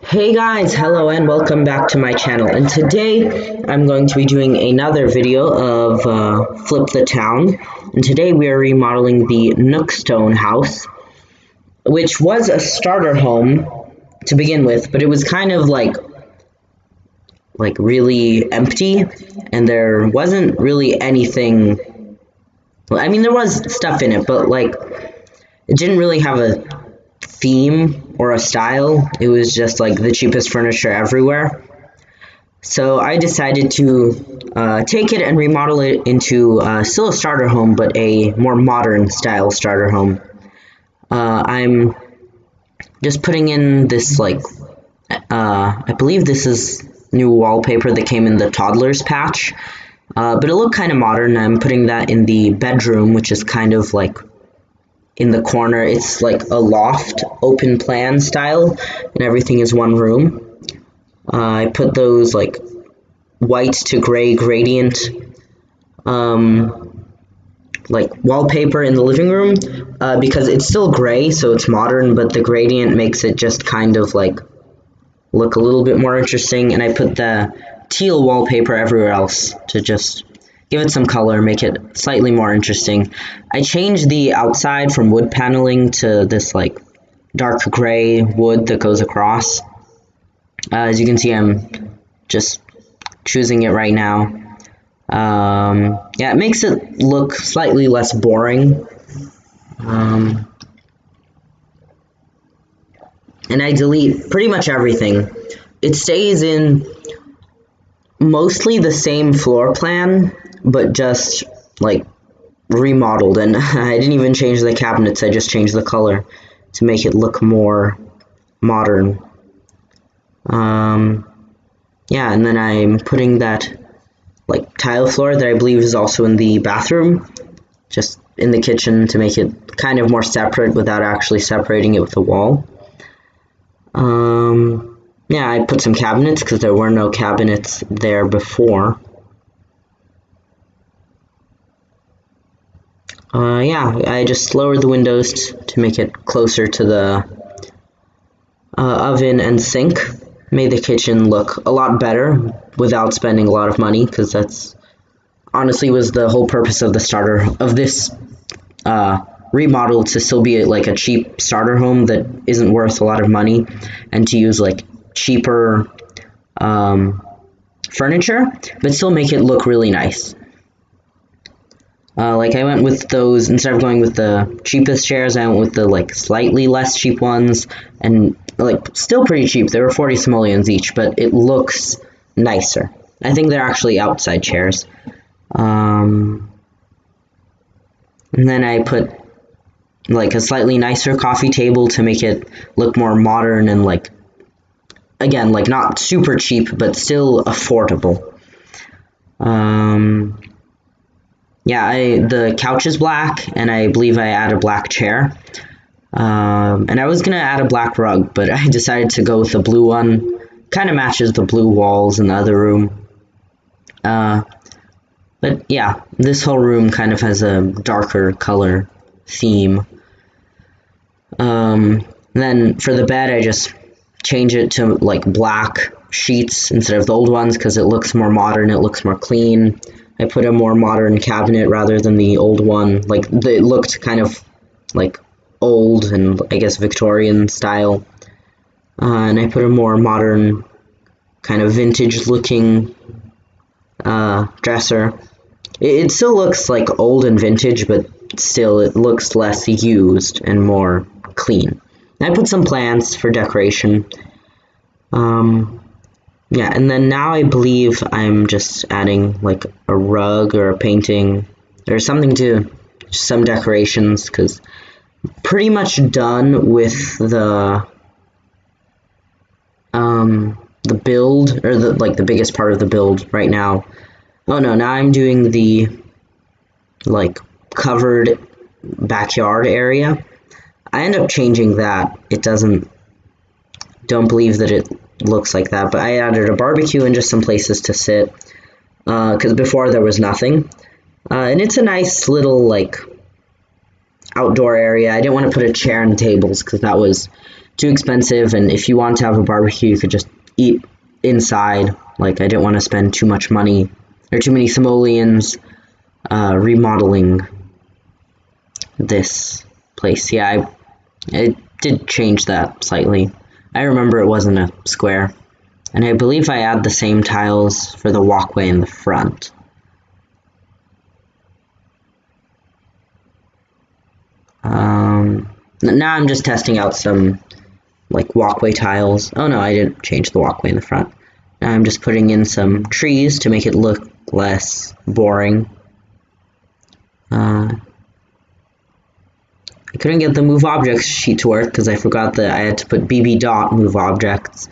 Hey guys, hello and welcome back to my channel, and today I'm going to be doing another video of Flip the Town, and today we are remodeling the Nookstone house, which was a starter home to begin with, but it was kind of like really empty, and there wasn't really anything. Well, I mean, there was stuff in it, but it didn't really have a theme or a style. It was just like the cheapest furniture everywhere. So I decided to take it and remodel it into still a starter home, but a more modern style starter home. I'm just putting in this I believe this is new wallpaper that came in the toddler's patch, but it looked kind of modern. I'm putting that in the bedroom, which is kind of like in the corner. It's like a loft, open plan style, and everything is one room. I put those like white to gray gradient wallpaper in the living room because it's still gray, so it's modern, but the gradient makes it just kind of like look a little bit more interesting. And I put the teal wallpaper everywhere else to just give it some color, make it slightly more interesting. I changed the outside from wood paneling to this like dark gray wood that goes across. As you can see, I'm just choosing it right now. Yeah, it makes it look slightly less boring. And I delete pretty much everything. It stays in mostly the same floor plan, but just like remodeled, and I didn't even change the cabinets, I just changed the color to make it look more modern. Yeah, and then I'm putting that like tile floor that I believe is also in the bathroom, just in the kitchen to make it kind of more separate without actually separating it with the wall. Yeah, I put some cabinets because there were no cabinets there before. Yeah, I just lowered the windows to make it closer to the oven and sink. Made the kitchen look a lot better without spending a lot of money, because that's honestly was the whole purpose of the starter of this remodel, to still be like a cheap starter home that isn't worth a lot of money, and to use like cheaper furniture but still make it look really nice. Like I went with those, instead of going with the cheapest chairs, I went with the like slightly less cheap ones, and like still pretty cheap. They were 40 simoleons each, but it looks nicer. I think they're actually outside chairs. And then I put like a slightly nicer coffee table to make it look more modern and like, again, like not super cheap, but still affordable. Yeah, the couch is black, and I believe I add a black chair. And I was gonna add a black rug, but I decided to go with the blue one. Kind of matches the blue walls in the other room. But yeah, this whole room kind of has a darker color theme. Then for the bed, I just change it to like black sheets instead of the old ones because it looks more modern, it looks more clean. I put a more modern cabinet rather than the old one. Like it looked kind of like old and I guess Victorian style. And I put a more modern kind of vintage looking dresser. It still looks like old and vintage, but still it looks less used and more clean. And I put some plants for decoration. Yeah, and then now I believe I'm just adding like a rug or a painting or something to some decorations, because pretty much done with the build, or the biggest part of the build right now. Oh no, now I'm doing the like covered backyard area. I end up changing that. It don't believe that it looks like that, but I added a barbecue and just some places to sit, because before there was nothing. And it's a nice little like outdoor area. I didn't want to put a chair and tables because that was too expensive, and if you want to have a barbecue, you could just eat inside. Like, I didn't want to spend too much money, or too many simoleons, remodeling this place. Yeah, I did change that slightly. I remember it wasn't a square. And I believe I add the same tiles for the walkway in the front. Now I'm just testing out some, like, walkway tiles. Oh no, I didn't change the walkway in the front. Now I'm just putting in some trees to make it look less boring. I couldn't get the move objects sheet to work because I forgot that I had to put bb dot move objects.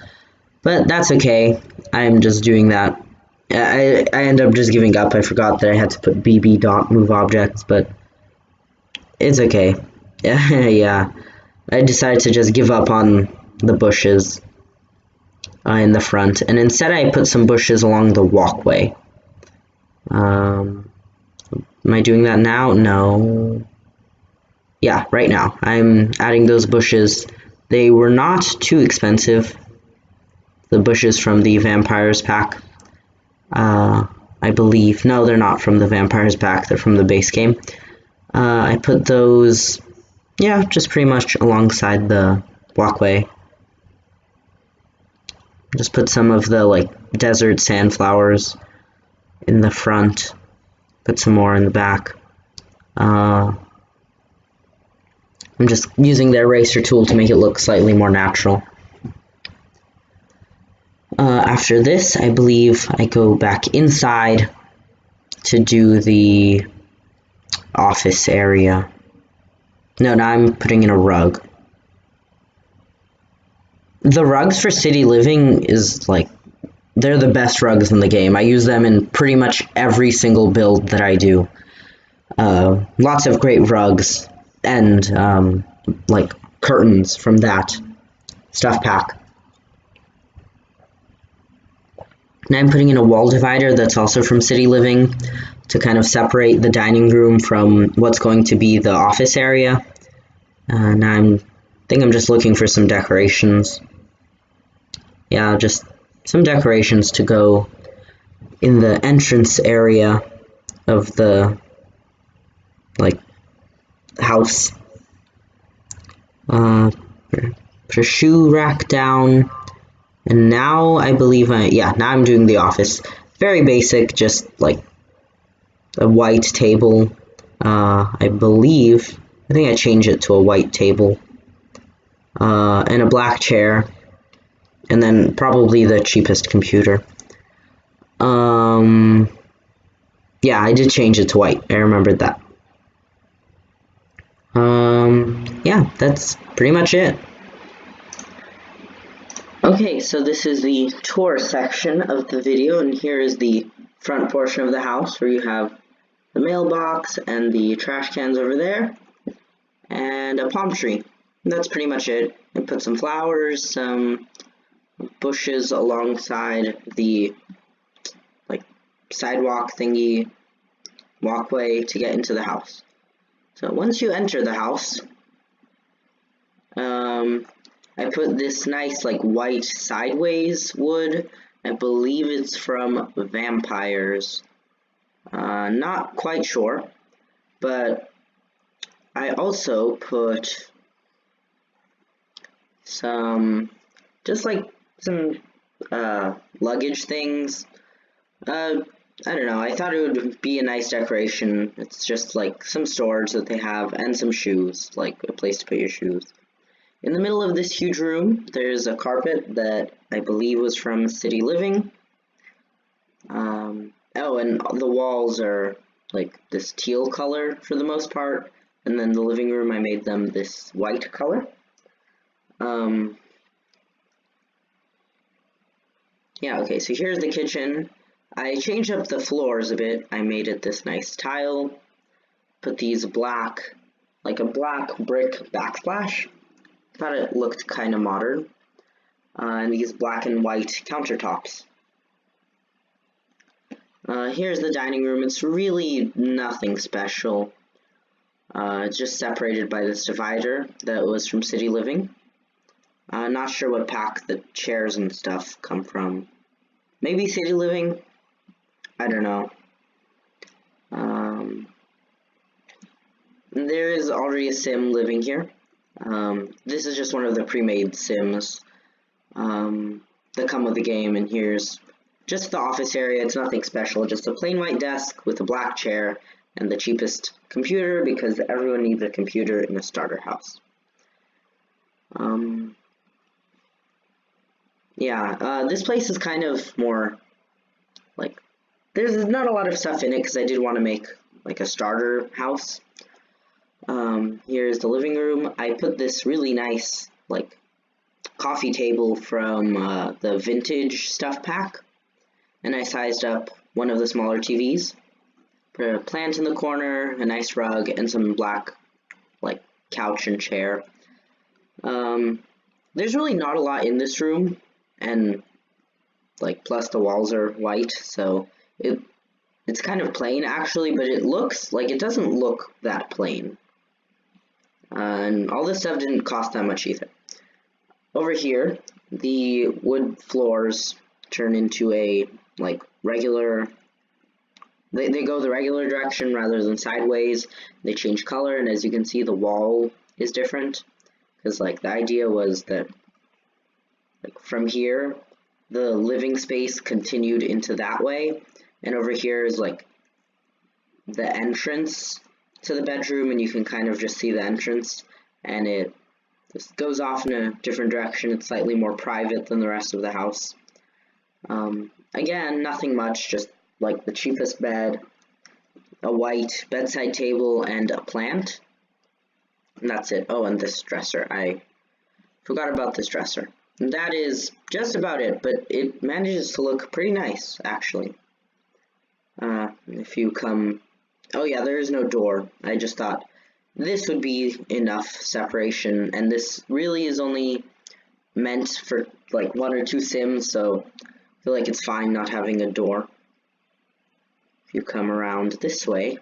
But that's okay. I'm just doing that. I end up just giving up. I forgot that I had to put bb dot move objects, but it's okay. Yeah. I decided to just give up on the bushes in the front, and instead I put some bushes along the walkway. Am I doing that now? No. Yeah, right now. I'm adding those bushes. They were not too expensive. The bushes from the Vampires pack. I believe. No, they're not from the Vampires pack. They're from the base game. I put those, yeah, just pretty much alongside the walkway. Just put some of the, like, desert sandflowers in the front. Put some more in the back. I'm just using the eraser tool to make it look slightly more natural. After this, I believe I go back inside to do the office area. No, now I'm putting in a rug. The rugs for city living is, like, they're the best rugs in the game. I use them in pretty much every single build that I do. Lots of great rugs and, like, curtains from that stuff pack. Now I'm putting in a wall divider that's also from City Living to kind of separate the dining room from what's going to be the office area. Now I think I'm just looking for some decorations. Yeah, just some decorations to go in the entrance area of the, like, house. Put a shoe rack down. And now I believe now I'm doing the office. Very basic, just like a white table. I think I changed it to a white table. And a black chair. And then probably the cheapest computer. Yeah, I did change it to white. I remembered that. Yeah, that's pretty much it. Okay, so this is the tour section of the video, and here is the front portion of the house where you have the mailbox and the trash cans over there, and a palm tree. And that's pretty much it. I put some flowers, some bushes alongside the, like, sidewalk thingy, walkway to get into the house. So once you enter the house, I put this nice, like, white sideways wood. I believe it's from Vampires. Not quite sure, but I also put some, just like some luggage things. I don't know, I thought it would be a nice decoration. It's just like some storage that they have and some shoes, like a place to put your shoes. In the middle of this huge room, there's a carpet that I believe was from City Living. Oh, and the walls are like this teal color for the most part, and then the living room, I made them this white color. Yeah, okay, so here's the kitchen. I changed up the floors a bit. I made it this nice tile, put these black, like a black brick backsplash. Thought it looked kind of modern. And these black and white countertops. Here's the dining room. It's really nothing special. It's just separated by this divider that was from City Living. Not sure what pack the chairs and stuff come from. Maybe City Living? I don't know. There is already a sim living here. This is just one of the pre-made sims that come with the game, and here's just the office area. It's nothing special, just a plain white desk with a black chair and the cheapest computer, because everyone needs a computer in a starter house. This place is kind of more like, there's not a lot of stuff in it because I did want to make like a starter house. Here's the living room. I put this really nice like coffee table from the vintage stuff pack, and I sized up one of the smaller TVs. Put a plant in the corner, a nice rug, and some black like couch and chair. There's really not a lot in this room, and like plus the walls are white, so it's kind of plain actually, but it looks like it doesn't look that plain. And all this stuff didn't cost that much either. Over here, the wood floors turn into a like regular. They go the regular direction rather than sideways. They change color, and as you can see, the wall is different. Because like the idea was that like from here, the living space continued into that way, and over here is like the entrance to the bedroom, and you can kind of just see the entrance, and it just goes off in a different direction. It's slightly more private than the rest of the house. Again, nothing much, just like the cheapest bed, a white bedside table, and a plant. And that's it. Oh, and this dresser. I forgot about this dresser. And that is just about it, but it manages to look pretty nice, actually. If you come... Oh yeah, there is no door. I just thought this would be enough separation, and this really is only meant for like 1 or 2 sims, so I feel like it's fine not having a door. If you come around this way,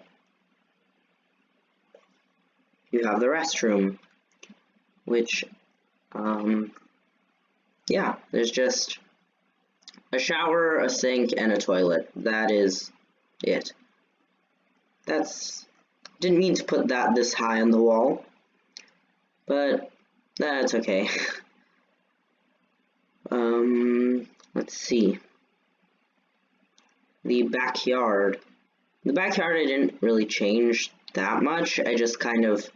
you have the restroom, which, yeah, there's just a shower, a sink, and a toilet. That is it. Didn't mean to put that this high on the wall, but that's okay. Let's see. The backyard. The backyard I didn't really change that much. I just kind of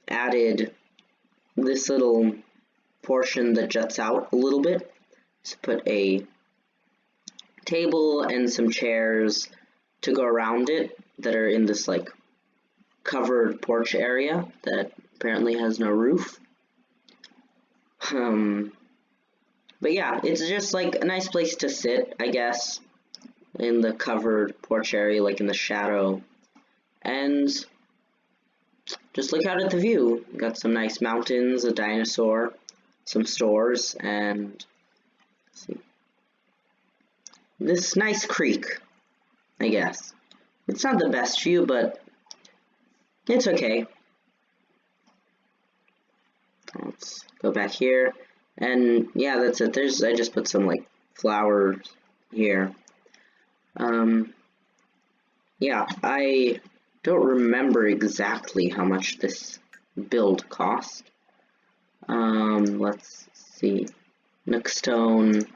added this little portion that juts out a little bit. Just put a table and some chairs to go around it that are in this like covered porch area that apparently has no roof. But yeah, it's just like a nice place to sit, I guess, in the covered porch area, like in the shadow. And just look out at the view. Got some nice mountains, a dinosaur, some stores, and let's see, this nice creek, I guess. It's not the best view, but it's okay. Let's go back here. And yeah, that's it. I just put some like flowers here. Yeah, I don't remember exactly how much this build cost. Let's see. Nookstone.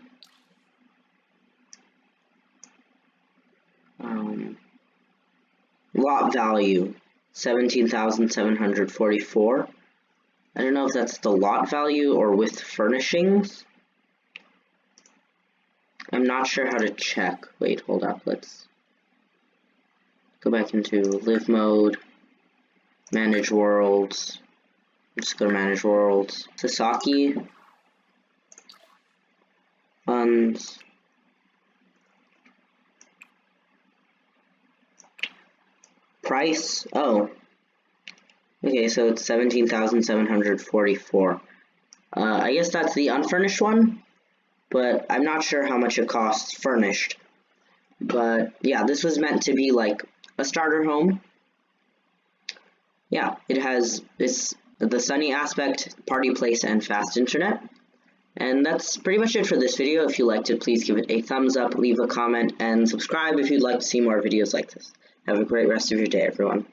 Lot value, 17,744. I don't know if that's the lot value or with furnishings. I'm not sure how to check. Wait, hold up. Let's go back into live mode, manage worlds. Just go to manage worlds. Sasaki. Funds. Price. Oh. Okay, so it's 17,744. I guess that's the unfurnished one, but I'm not sure how much it costs furnished. But yeah, this was meant to be like a starter home. Yeah, it's the sunny aspect, party place, and fast internet. And that's pretty much it for this video. If you liked it, please give it a thumbs up, leave a comment, and subscribe if you'd like to see more videos like this. Have a great rest of your day, everyone.